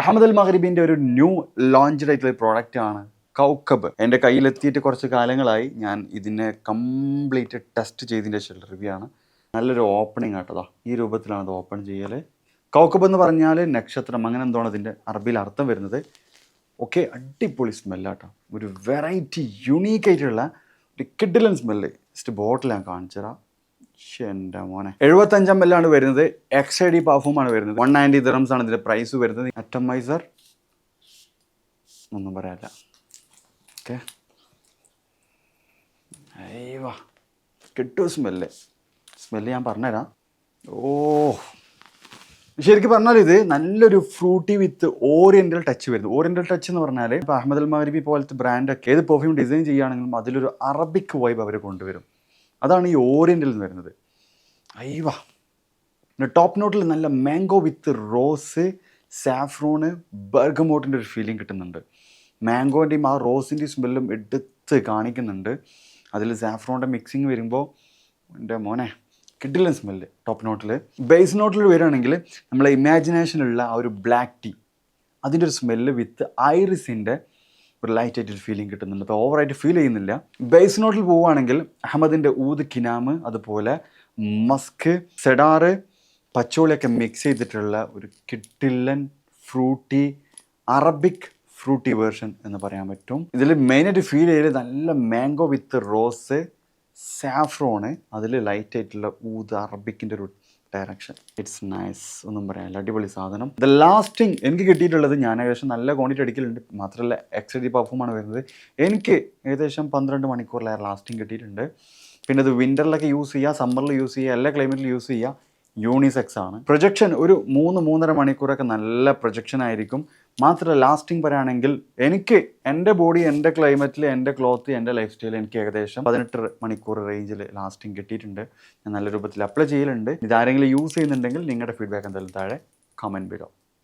അഹമ്മദ് അൽ മഗ്രിബിൻ്റെ ഒരു new launched ആയിട്ടുള്ള product ആണ് കൗക്കബ്. എൻ്റെ കയ്യിലെത്തിയിട്ട് കുറച്ച് കാലങ്ങളായി. ഞാൻ ഇതിനെ കംപ്ലീറ്റ് ടെസ്റ്റ് ചെയ്തതിൻ്റെ ശേഷം റിവ്യൂ ആണ്. നല്ലൊരു ഓപ്പണിംഗ് ആട്ടതാ. ഈ രൂപത്തിലാണ് അത് ഓപ്പൺ ചെയ്യൽ. കൗക്കബ് എന്ന് പറഞ്ഞാൽ നക്ഷത്രം, അങ്ങനെ എന്തോണ് അതിൻ്റെ അറബിയിൽ അർത്ഥം വരുന്നത്. ഓക്കെ, അടിപൊളി സ്മെല്ലാട്ടോ. ഒരു വെറൈറ്റി യുണീക്കായിട്ടുള്ള ഒരു കിഡിലൻ സ്മെല്ല്. ജസ്റ്റ് ബോട്ടിൽ ഞാൻ കാണിച്ചു തരാം. എൻ്റെ മോനെ 75 ml ആണ് വരുന്നത്. XID പെർഫ്യൂമാണ് വരുന്നത്. 190 dirhams ആണ് ഇതിൻ്റെ പ്രൈസ് വരുന്നത്. അറ്റമൈസർ ഒന്നും പറയാനില്ല. ഓക്കെ, അയ്യവാ കിട്ടും സ്മെല്ല് ഞാൻ പറഞ്ഞുതരാം. ഓ, ശരിക്കും പറഞ്ഞാൽ ഇത് നല്ലൊരു ഫ്രൂട്ടി വിത്ത് ഓറിയൻ്റൽ ടച്ച് വരുന്നത്. ഓറിയൻ്റൽ ടച്ച് എന്ന് പറഞ്ഞാൽ ഇപ്പോൾ അഹമ്മദ് അൽ മഗ്രിബി പോലത്തെ ബ്രാൻഡൊക്കെ ഏത് പെർഫ്യൂം ഡിസൈൻ ചെയ്യുകയാണെങ്കിലും അതിലൊരു അറബിക് വൈബ് അവർ കൊണ്ടുവരും. അതാണ് ഈ ഓറിയൻ്റൽ എന്ന് വരുന്നത്. അയ്യവാ, പിന്നെ ടോപ്പ് നോട്ടിൽ നല്ല മാംഗോ വിത്ത് റോസ്, സാഫ്രോണ്, ബർഗമോട്ടിൻ്റെ ഒരു ഫീലിംഗ് കിട്ടുന്നുണ്ട്. മാംഗോൻ്റെയും ആ റോസിൻ്റെയും സ്മെല്ലും എടുത്ത് കാണിക്കുന്നുണ്ട്. അതിൽ സാഫ്രോണിൻ്റെ മിക്സിങ് വരുമ്പോൾ എൻ്റെ മോനെ കിഡിലൻ സ്മെല്ല് ടോപ്പ് നോട്ടിൽ. ബേസ് നോട്ടിൽ വരികയാണെങ്കിൽ നമ്മളെ ഇമാജിനേഷനിലുള്ള ആ ഒരു ബ്ലാക്ക് ടീ, അതിൻ്റെ ഒരു സ്മെല്ല് വിത്ത് ഐറിസിൻ്റെ ഒരു ലൈറ്റ് ആയിട്ടൊരു ഫീലിംഗ് കിട്ടുന്നുണ്ട്. അപ്പോൾ ഓവറായിട്ട് ഫീൽ ചെയ്യുന്നില്ല. ബേസ് നോട്ടിൽ പോവുകയാണെങ്കിൽ അഹമ്മദിൻ്റെ ഊദ് കിനാമ്, അതുപോലെ മസ്ക്, സെഡാറ്, പച്ചോളിയൊക്കെ മിക്സ് ചെയ്തിട്ടുള്ള ഒരു കിഡിലൻ ഫ്രൂട്ടി അറബിക് ഫ്രൂട്ടി വേർഷൻ എന്ന് പറയാൻ പറ്റും. ഇതിൽ മെയിനായിട്ട് ഫീൽ ചെയ്യൽ നല്ല മാംഗോ വിത്ത് റോസ്, സാഫ്രോണ്, അതിൽ ലൈറ്റ് ആയിട്ടുള്ള ഊദ് അറബിക്കിൻ്റെ ഒരു ഡയറക്ഷൻ. ഇറ്റ്സ് നൈസ്, ഒന്നും പറയാനില്ല, അടിപൊളി സാധനം. ദ ലാസ്റ്റിംഗ് എനിക്ക് കിട്ടിയിട്ടുള്ളത്, ഞാൻ ഏകദേശം നല്ല ക്വാണ്ടിറ്റി അടിക്കലുണ്ട്. മാത്രമല്ല XID പെർഫ്യൂമാണ് വരുന്നത്. എനിക്ക് ഏകദേശം 12 മണിക്കൂറിലേറെ ലാസ്റ്റിംഗ് കിട്ടിയിട്ടുണ്ട്. പിന്നെ ഇത് വിൻ്ററിലൊക്കെ യൂസ് ചെയ്യുക, സമ്മറിൽ യൂസ് ചെയ്യുക, എല്ലാ ക്ലൈമറ്റിൽ യൂസ് ചെയ്യുക. യൂണിസെക്സ് ആണ്. പ്രൊജക്ഷൻ ഒരു 3-3.5 മണിക്കൂറൊക്കെ നല്ല പ്രൊജക്ഷൻ ആയിരിക്കും. മാത്രമല്ല ലാസ്റ്റിംഗ് പറയുകയാണെങ്കിൽ എനിക്ക് എൻ്റെ ബോഡി, എൻ്റെ ക്ലൈമറ്റിൽ, എൻ്റെ ക്ലോത്ത്, എൻ്റെ ലൈഫ് സ്റ്റൈൽ എനിക്ക് ഏകദേശം 18 മണിക്കൂർ റേഞ്ചിൽ ലാസ്റ്റിംഗ് കിട്ടിയിട്ടുണ്ട്. ഞാൻ നല്ല രൂപത്തിൽ അപ്ലൈ ചെയ്യലുണ്ട്. ഇതാരെങ്കിലും യൂസ് ചെയ്യുന്നുണ്ടെങ്കിൽ നിങ്ങളുടെ ഫീഡ്ബാക്ക് എന്തായാലും താഴെ കമൻറ്റ് ബിലോ.